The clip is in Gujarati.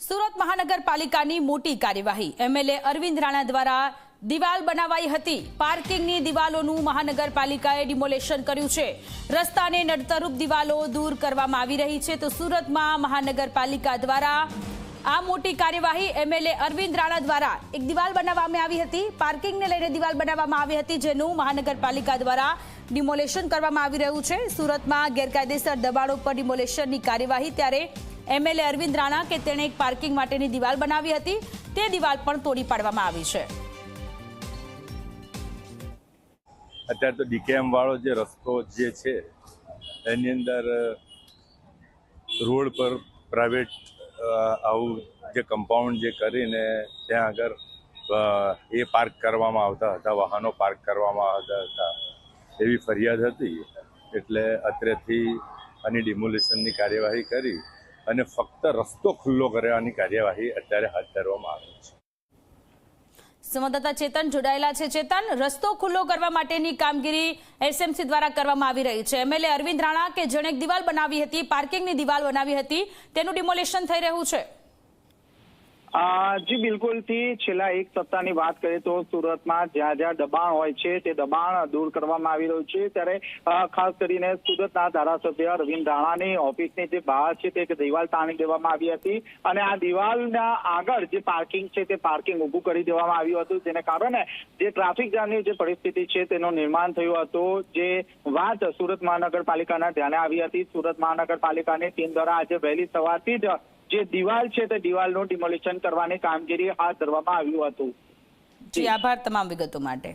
સુરત મહાનગરપાલિકાની મોટી કાર્યવાહી એમએલએ અરવિંદ રાણા દ્વારા દિવાલ બનાવાઈ હતી। પાર્કિંગની દિવાલોનું મહાનગરપાલિકાએ ડિમોલેશન કર્યું છે। રસ્તાને નડતરરૂપ દિવાલો દૂર કરવામાં આવી રહી છે। તો સુરતમાં મહાનગરપાલિકા દ્વારા આ મોટી કાર્યવાહી એમએલએ અરવિંદ રાણા દ્વારા એક દિવાલ બનાવવામાં આવી હતી। પાર્કિંગને લઈને દિવાલ બનાવવામાં આવી હતી, જેનું મહાનગરપાલિકા દ્વારા ડિમોલેશન કરવામાં આવી રહ્યું છે। સુરતમાં ગેરકાયદેસર દબાણો પર ડિમોલેશનની કાર્યવાહી, ત્યારે એમએલએ અરવિંદ રાણા કે તેણે એક પાર્કિંગ માટેની દિવાલ બનાવી હતી, તે દિવાલ પણ તોડી પાડવામાં આવી છે। અત્યારે તો ડીકેએમ વાળો જે રસ્તો જે છે એની અંદર રોડ પર પ્રાઇવેટ આવું જે કમ્પાઉન્ડ જે કરીને ત્યાં આગળ એ પાર્ક કરવામાં આવતા હતા, વાહનો પાર્ક કરવામાં આવતા હતા, એવી ફરિયાદ હતી। એટલે અત્રેથી આની ડિમોલેશનની કાર્યવાહી કરી અને ફક્ત રસ્તો ખુલ્લો કરવાની કાર્યવાહી અત્યારે હાથ ધરવામાં આવી છે। સંવાદદાતા ચેતન જોડાયેલા છે। ચેતન, રસ્તો ખુલ્લો કરવા માટેની કામગીરી એસએમસી દ્વારા કરવામાં આવી રહી છે। એમએલએ અરવિંદ રાણા કે જેણે એક દિવાલ બનાવી હતી, પાર્કિંગની દિવાલ બનાવી હતી, તેનું ડિમોલેશન થઈ રહ્યું છે। જી બિલકુલ થી છેલ્લા એક સપ્તાહની વાત કરીએ તો સુરતમાં જ્યાં જ્યાં દબાણ હોય છે તે દબાણ દૂર કરવામાં આવી રહ્યું છે। ત્યારે ખાસ કરીને સુરતના ધારાસભ્ય અરવિંદ રાણાની ઓફિસની જે બહાર છે તે દિવાલ તાણી દેવામાં આવી હતી અને આ દિવાલના આગળ જે પાર્કિંગ છે તે પાર્કિંગ ઊભું કરી દેવામાં આવ્યું હતું, જેને કારણે જે ટ્રાફિક જામની જે પરિસ્થિતિ છે તેનું નિર્માણ થયું હતું। જે વાત સુરત મહાનગરપાલિકાના ધ્યાને આવી હતી, સુરત મહાનગરપાલિકાની ટીમ દ્વારા આજે વહેલી સવારથી જ જે દિવાલ છે તે દિવાલનું ડિમોલિશન કરવાની કામગીરી હાથ ધરવામાં આવ્યું હતું। જી, આભાર તમામ વિગતો માટે।